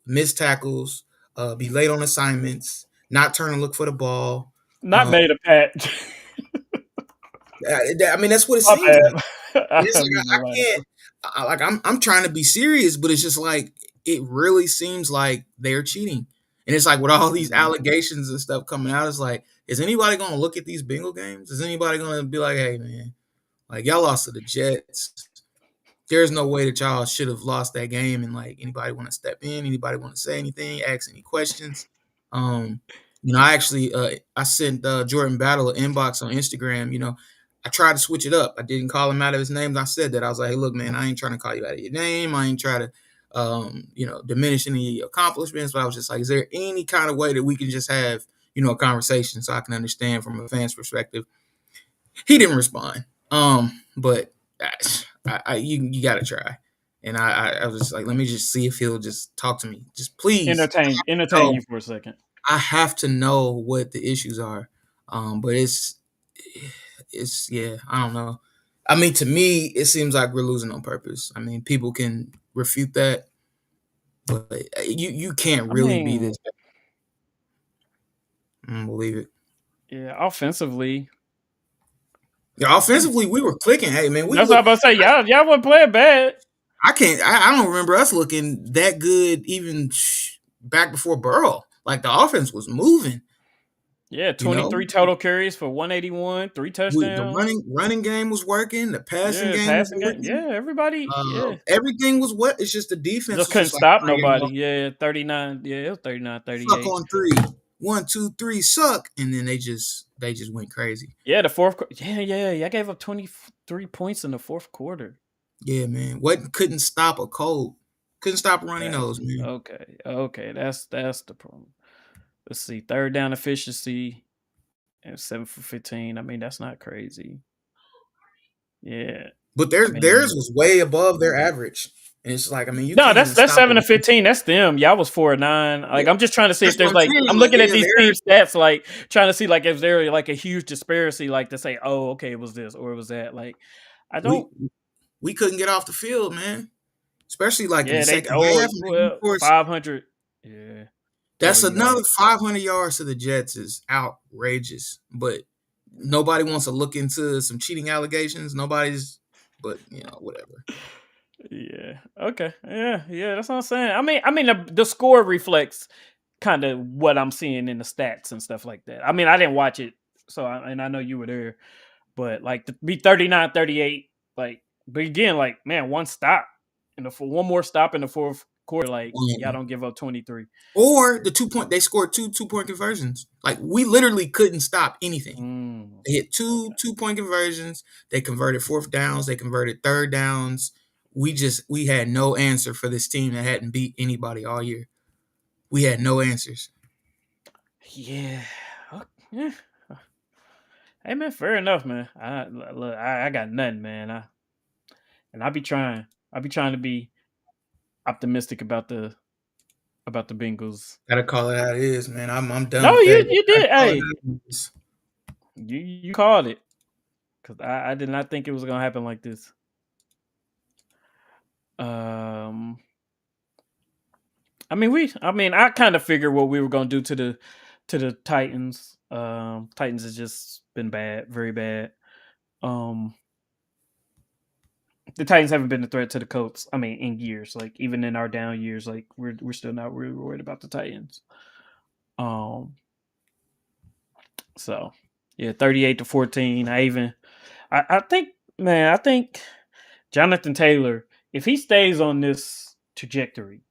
miss tackles, be late on assignments, not turn and look for the ball. Not Um, made a pat. I mean, that's what it My seems bad. like. And I it's like mean to I laugh. can't. Like I'm trying to be serious, but it's just like it really seems like they're cheating. And it's like with all these Mhm. allegations and stuff coming out, it's like, is anybody going to look at these Bengal games? Is anybody going to be like, hey man, like y'all lost to the Jets? There's no way that y'all should have lost that game. And like anybody want to step in, anybody want to say anything, ask any questions. um I actually I sent Jordan Battle an inbox on Instagram. I tried to switch it up. I didn't call him out of his name. I said that I was like, hey look man, I ain't trying to call you out of your name. I ain't trying to diminish any of your accomplishments, but I was just like, is there any kind of way that we can just have a conversation so I can understand from a fan's perspective? He didn't respond. But you got to try. And I was just like, let me just see if he'll just talk to me. Just please. Entertain No, you for a second. I have to know what the issues are. But it's yeah, I don't know. I mean, to me, it seems like we're losing on purpose. I mean, people can refute that, but you can't I really be mean, this bad. I don't believe it. yeah, offensively. Yeah, offensively, we were clicking. Hey man, we That's what I'm look. about to say. Y'all wasn't playing bad. I can't. I don't remember us looking that good even back before Burrow. Like the offense was moving. Yeah, You know, 23 total carries for 181, three the touchdowns. running game was working. The passing Yeah, game was passing game. working. Yeah, everybody. Yeah. Everything was what. It's just the defense Just was couldn't just like, stop all right, nobody. Yeah, 39. Yeah, it was 39, suck 38. on three. 1, 2, 3, suck, and then they just went crazy. Yeah, the fourth. Yeah. I gave up 23 points in the fourth quarter. Yeah, man. What couldn't stop a cold? Couldn't stop a runny That nose, man. okay. That's the problem. Let's see. Third down efficiency and 7 for 15. I mean, that's not crazy. Yeah. But I theirs mean, was way above their average. And it's like, I mean, you no, can't that's even that's stop seven to them. 15. That's them. Y'all was 4-9. Yeah, Like, I'm just trying to see if that's what there's I'm like saying. I'm Like, looking at yeah, these team they're stats, like trying to see like if there like a huge disparity, like to say, oh, okay, it was this or it was that. Like, I we don't. we couldn't get off the field, man. Especially like in the Yeah, they second half. Man, of well course, 500. Yeah, that's total another yards. 500 yards to the Jets is outrageous. But nobody wants to look into some cheating allegations. Nobody's, but whatever. Yeah. Okay. Yeah. That's what I'm saying. I mean, the score reflects kind of what I'm seeing in the stats and stuff like that. I mean, I didn't watch it, and I know you were there, but like to be 39-38, like, but again, like, man, one more stop in the fourth quarter, like, y'all don't give up 23. Or the 2 point, they scored 2 2-point conversions. Like we literally couldn't stop anything. Mm, They hit two okay. 2 point conversions. They converted fourth downs. They converted third downs. We had no answer for this team that hadn't beat anybody all year. We had no answers. Yeah. Yeah. Hey man, fair enough, man. I got nothing, man. I be trying. I be trying to be optimistic about the Bengals. Gotta call it how it is, man. I'm done No, with that. you Gotta did. call it Hey, how it is. you called it because I did not think it was gonna happen like this. Um, I kind of figured what we were gonna do to the Titans. Titans has just been bad, very bad. Um, the Titans haven't been a threat to the Colts. I mean, in years, like even in our down years, like we're still not really worried about the Titans. Um, so yeah, 38-14. I think, man, I think Jonathan Taylor, if he stays on this trajectory,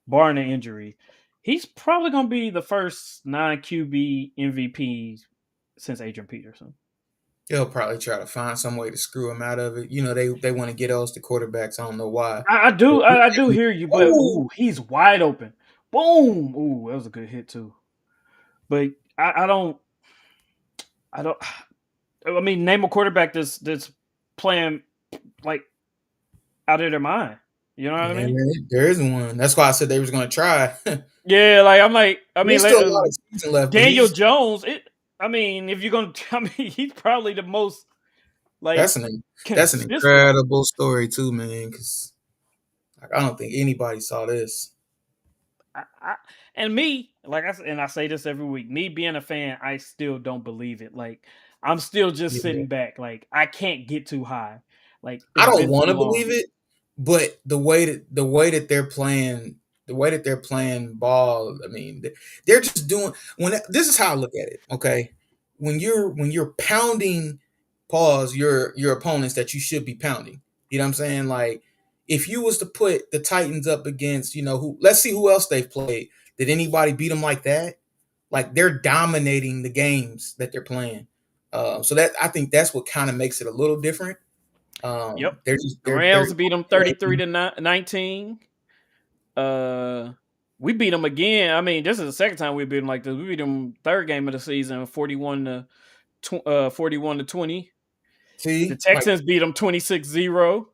barring an injury, he's probably gonna be the first non QB MVP since Adrian Peterson. They'll probably try to find some way to screw him out of it. They want to get us the quarterbacks. I don't know why. I do hear you, but Oh, ooh, he's wide open. Boom! Ooh, that was a good hit too. But I don't. I mean, name a quarterback that's playing like out of their mind. You know what I yeah, mean? there is one. That's why I said they was going to try. Yeah, like I'm like, I mean, There's still a lot of season left, but Daniel Jones. I mean, if you're gonna, I mean, he's probably the most like that's an consistent. incredible story too, man. Because I don't think anybody saw this. I, and me, and I say this every week. Me being a fan, I still don't believe it. Like I'm still just Yeah. sitting back. Like I can't get too high. Like I it's don't been want too to long. believe it, but the way that they're playing ball. I mean, they're just doing this is how I look at it. Okay, when you're pounding pause your opponents that you should be pounding. You know what I'm saying? Like if you was to put the Titans up against who, let's see who else they've played. Did anybody beat them like that? Like they're dominating the games that they're playing. So that I think that's what kind of makes it a little different. Yep. They're just The they're Rams beat them 33-19. Uh, we beat them again. I mean, this is the second time we beat them like this. We beat them third game of the season, 41-20. The see like Texans beat them 26-0.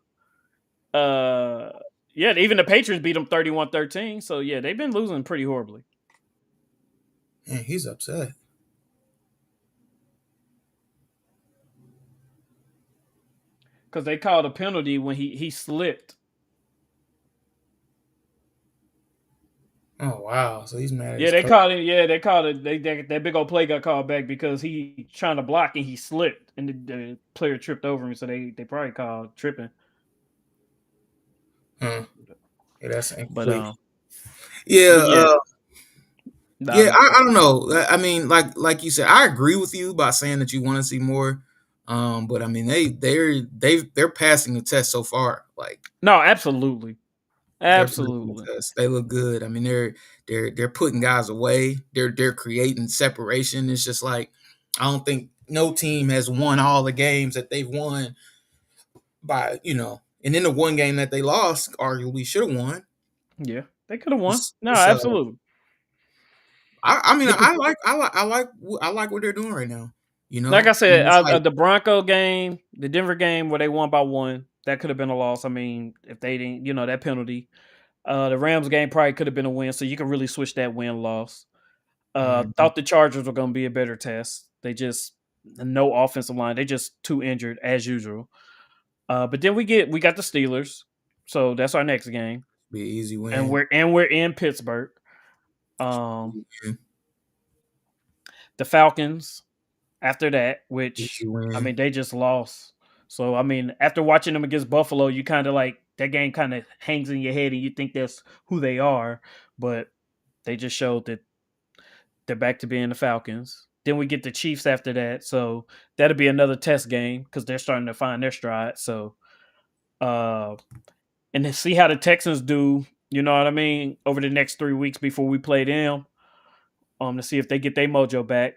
Uh, yeah, even the Patriots beat them 31-13. So yeah, they've been losing pretty horribly man, he's upset. because they called a penalty when he slipped. Oh wow, so he's mad at Yeah, his they coach. called it. Yeah, they called it. That big old play got called back because he trying to block and he slipped and the player tripped over him. So they probably called tripping. Huh. Yeah, that's But incomplete. Yeah, yeah, nah, yeah. I don't know. I mean, like you said, I agree with you by saying that you want to see more. But I mean, they're passing the test so far. Like no, absolutely, they're passing absolutely. the test. They look good. I mean, they're putting guys away. They're creating separation. It's just like I don't think no team has won all the games that they've won by. And then the one game that they lost, arguably should have won. Yeah, they could have won. It's, No, it's absolutely. I mean But the, I like what they're doing right now. You like I know, and said, it's like the Bronco game, the Denver game where they won by one, that could have been a loss. I mean, if they didn't, that penalty. The Rams game probably could have been a win, so you can really switch that win loss. mhm, Thought the Chargers were going to be a better test. They just no offensive line. They just too injured as usual. But then we got the Steelers, so that's our next game, be an easy and win. we're in Pittsburgh. Um, Easy win. the Falcons after that, Easy which I win. mean they just lost. So I mean, after watching them against Buffalo, you kind of like that game kind of hangs in your head, and you think that's who they are, but they just showed that they're back to being the Falcons. Then we get the Chiefs after that, so that'll be another test game because they're starting to find their stride. So, uh, and to see how the Texans do, you know what I mean, over the next 3 weeks before we play them, to see if they get their mojo back.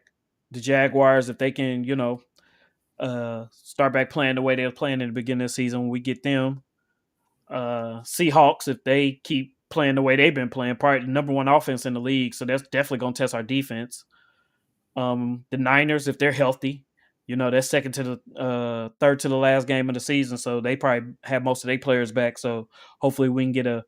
The Jaguars, if they can, start back playing the way they were playing in the beginning of the season when we get them. Seahawks, if they keep playing the way they've been playing, probably the number one offense in the league, so that's definitely going to test our defense. The Niners, if they're healthy, that's second to the third to the last game of the season, so they probably have most of their players back. So hopefully we can get a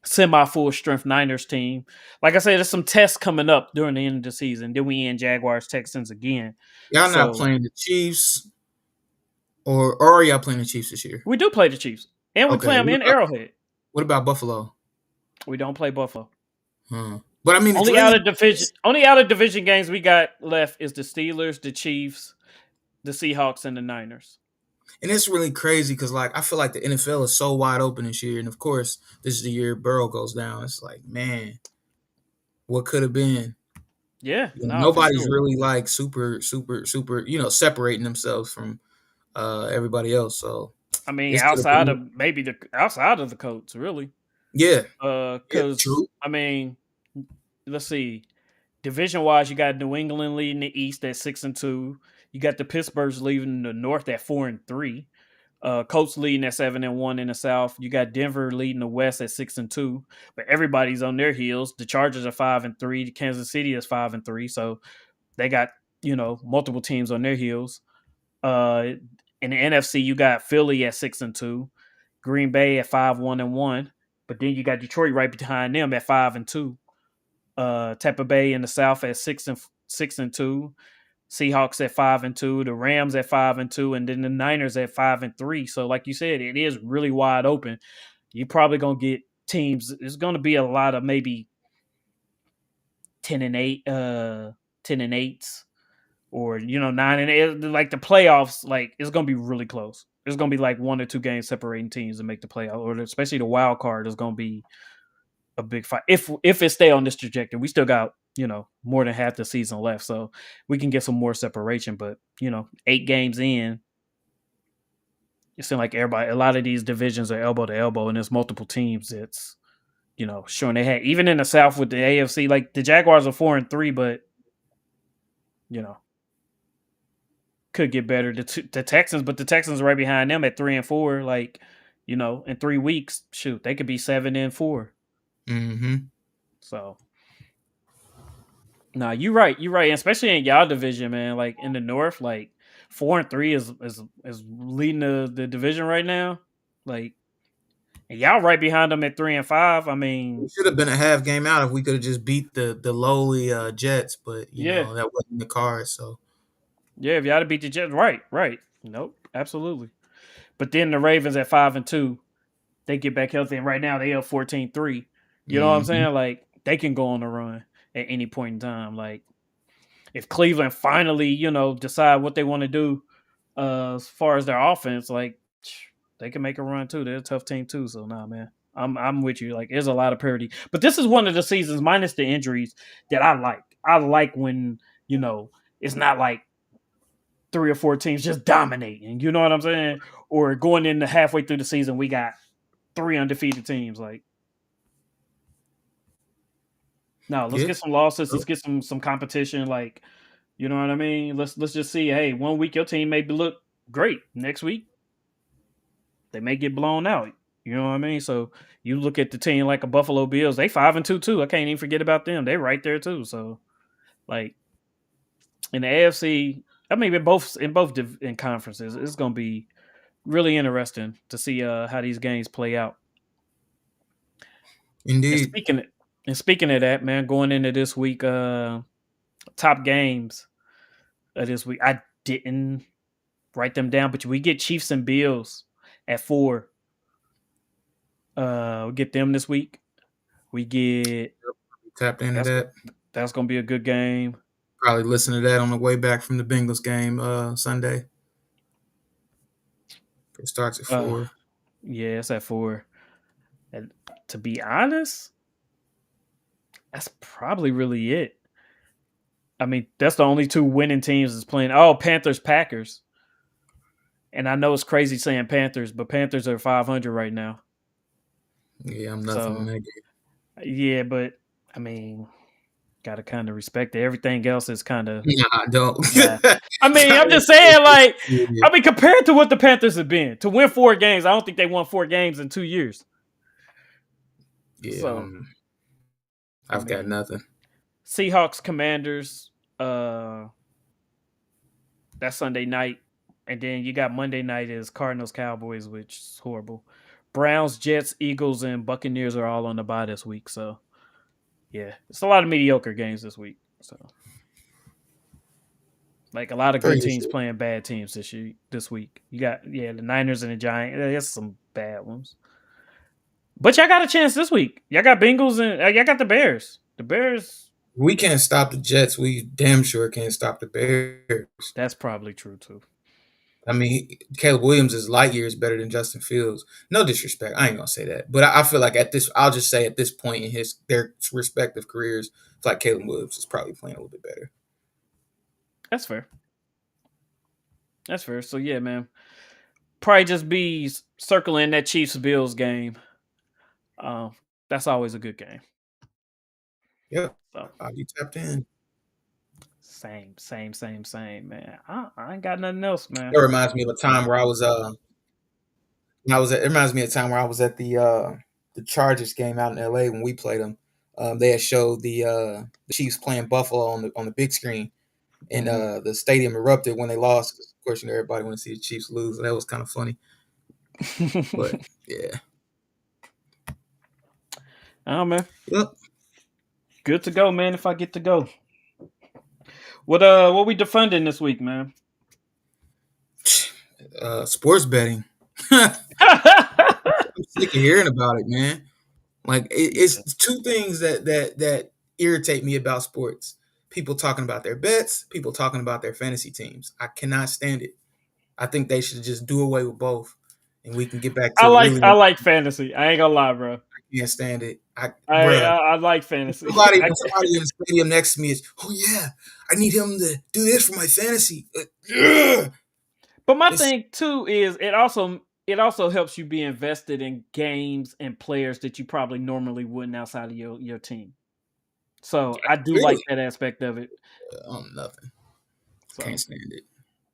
semi full strength Niners team. Like I said, there's some tests coming up during the end of the season. Then we end Jaguars Texans again. Y'all not So playing the Chiefs, or are y'all playing the Chiefs this year? we do play the Chiefs, and we play Okay. them in Arrowhead. What about Buffalo? We don't play Buffalo. Huh. But I mean, it's Only really, out of division. Only out of division games we got left is the Steelers, the Chiefs, the Seahawks, and the Niners. and it's really crazy because like I feel like the NFL is so wide open this year, and of course this is the year Burrow goes down. It's like, man, what could have been? Yeah, You know, no, for nobody's sure. really like super, separating themselves from everybody else. So I mean, this could have been, outside of the Colts, really. yeah, yeah, Because true. I mean, let's see. Division wise, you got New England leading the East at 6-2. You got the Pittsburghs leading the North at 4-3. Colts leading at 7-1 in the South. You got Denver leading the West at 6-2. But everybody's on their heels. The Chargers are 5-3. Kansas City is 5-3. So they got multiple teams on their heels. In the NFC, you got Philly at 6-2, Green Bay at 5-1-1, but then you got Detroit right behind them at 5-2. Tampa Bay in the South at 6-2, Seahawks at 5-2, the Rams at 5-2, and then the Niners at 5-3. So, like you said, it is really wide open. You're probably gonna get teams. There's gonna be a lot of maybe 10-8, 10-8s, or 9-8. Like the playoffs, like it's gonna be really close. There's gonna be like one or two games separating teams to make the playoff, or especially the wild card is gonna be a big fight. If it stay on this trajectory, we still got more than half the season left, so we can get some more separation. But 8 games in, it seems like everybody, a lot of these divisions are elbow to elbow, and there's multiple teams. It's showing they had even in the South with the AFC, like the Jaguars are 4-3, but you know could get better. The Texans, but the Texans are right behind them at 3-4. Like, in 3 weeks, shoot, they could be 7-4. Mm-hmm. So, nah, you're right. You're right, especially in y'all division, man. Like in the North, like 4-3 is leading the division right now. Like, and y'all right behind them at 3-5. I mean, It should have been a half game out if we could have just beat the lowly Jets, but yeah, that wasn't the cards. So yeah. If y'all to beat the Jets, right, right. Nope, absolutely. But then the Ravens at 5-2, they get back healthy, and right now they up 14-3. You know what I'm hmm saying? Like they can go on a run at any point in time. Like if Cleveland finally, decide what they want to do as far as their offense, like they can make a run too. They're a tough team too. So nah, man. I'm with you. Like there's a lot of parity. But this is one of the seasons, minus the injuries, that I like. I like when, it's not like 3 or 4 teams just dominating. You know what I'm saying? Or going into halfway through the season, we got 3 undefeated teams. Like, no, let's yeah, get some losses. Let's get some competition. Like, you know what I mean? Let's just see. Hey, one week your team may look great. Next week they may get blown out. You know what I mean? So you look at the team like a Buffalo Bills, they 5-2 too. I can't even forget about them. They're right there too. So like in the AFC, I mean in conferences, it's gonna be really interesting to see how these games play out. And Indeed. speaking of that, man, going into this week, top games of this week, I didn't write them down, but we get Chiefs and Bills at 4. We get them this week. We get Tapped into that's that. that's gonna be a good game. Probably listen to that on the way back from the Bengals game Sunday. It starts at Uh, 4. yeah, it's at 4. And to be honest, that's probably really it. I mean, that's the only two winning teams is playing. Oh, Panthers, Packers. And I know it's crazy saying Panthers, but Panthers are 500 right now. Yeah, I'm nothing in So that game. yeah, but I mean, gotta kind of respect it. Everything else is kind of. Nah, I don't. I mean, I'm just saying, like, I mean, compared to what the Panthers have been to win 4 games, I don't think they won 4 games in 2 years. Yeah, So I I've got mean, nothing. Seahawks, Commanders, that's Sunday night, and then you got Monday night is Cardinals, Cowboys, which is horrible. Browns, Jets, Eagles, and Buccaneers are all on the bye this week. So yeah, it's a lot of mediocre games this week. So like a lot of good Pretty teams sure. playing bad teams this week. You got the Niners and the Giants. There's some bad ones. But y'all got a chance this week. Y'all got Bengals and y'all got the Bears. The Bears. We can't stop the Jets. We damn sure can't stop the Bears. That's probably true too. I mean, Caleb Williams is light years better than Justin Fields. No disrespect, I ain't gonna say that, but I feel like I'll just say at this point in their respective careers, it's like Caleb Williams is probably playing a little bit better. That's fair. That's fair. So yeah, man. Probably just be circling that Chiefs Bills game. That's always a good game. Yep, So I'll be tapped in. same, man. I ain't got nothing else, man. That reminds me of a time where I was it reminds me of a time where I was at the Chargers game out in LA when we played them. They had showed the Chiefs playing Buffalo on the big screen, and Mhm. the stadium erupted when they lost. Of course, everybody want to see the Chiefs lose. That was kind of funny, but yeah. Oh man, Yep. good to go, man. If I get to go, what we defending this week, man? Sports betting. I'm sick of hearing about it, man. Like it's two things that irritate me about sports. People talking about their bets, people talking about their fantasy teams. I cannot stand it. I think they should just do away with both, and we can get back I to like really. I like fantasy. I ain't gonna lie, bro. I can't stand it. I Bruh, I, I like fantasy. when somebody in the stadium next to me is, oh yeah, I need him to do this for my fantasy. Ugh. But my It's thing too is it also helps you be invested in games and players that you probably normally wouldn't outside of your team. So I do like really that aspect of it. nothing. So Can't stand it.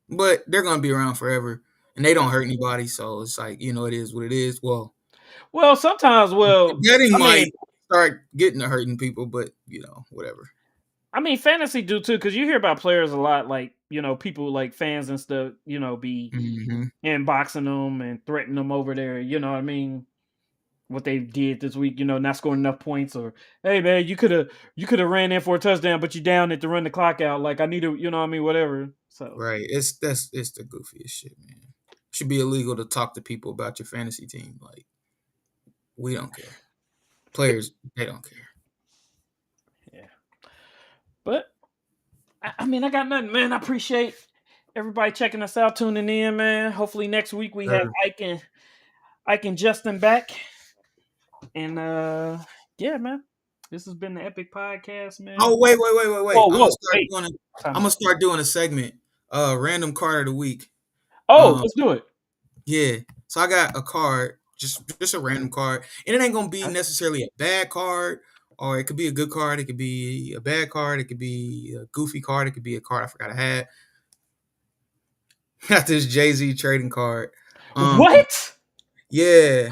But they're gonna be around forever, and they don't hurt anybody. So it's like it is what it is. Well, well, sometimes betting I mean might start getting to hurting people, but whatever. fantasy do too because you hear about players a lot like people like fans and stuff be Hmm. inboxing them and threatening them over there. You know what I mean? What they did this week, not scoring enough points, or hey man, you could have ran in for a touchdown, but you down it to run the clock out. Like I need to, you know what I mean, whatever. So Right. It's the goofiest shit, man. It should be illegal to talk to people about your fantasy team. Like we don't care. Players, they don't care. yeah, but I mean, I got nothing, man. I appreciate everybody checking us out, tuning in, man. Hopefully next week we have Sure. Ike and Justin back, and yeah, man. This has been the Epic Podcast, man. Oh wait. Whoa, I'm gonna whoa, start wait. doing I'm Time gonna start doing a segment. Random card of the week. Oh, Um, let's do it. yeah. So I got a card, just a random card, and it ain't gonna be Okay. necessarily a bad card, or it could be a good card. It could be a bad card. It could be a goofy card. It could be a card I forgot I had. Got this Jay-Z trading card. What? Yeah.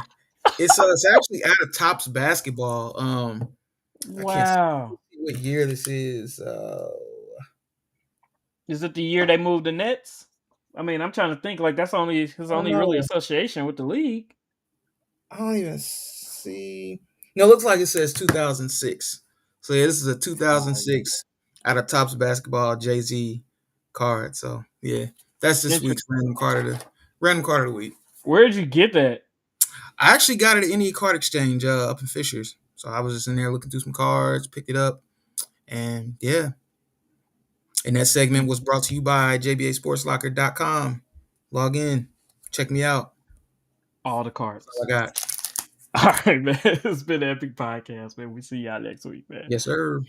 It's actually out of Tops basketball. I can't see Wow. what year this is. Is it the year they moved the Nets? I mean, I'm trying to think. Like that's only his Oh only really no, association with the league. I don't even see. No, it looks like it says 2006. So yeah, this is a Oh, 2006 out of Tops basketball Jay Z card. So yeah, that's this Inter- week's random card of the week. Where did you get that? I actually got it at any card exchange up in Fishers. So I was just in there looking through some cards, picked it up, and yeah. And that segment was brought to you by jbasportslocker.com. Log in, check me out. All the That's all cards. I got. All right, man. It's been an epic podcast, man. We see y'all next week, man. Yes, sir.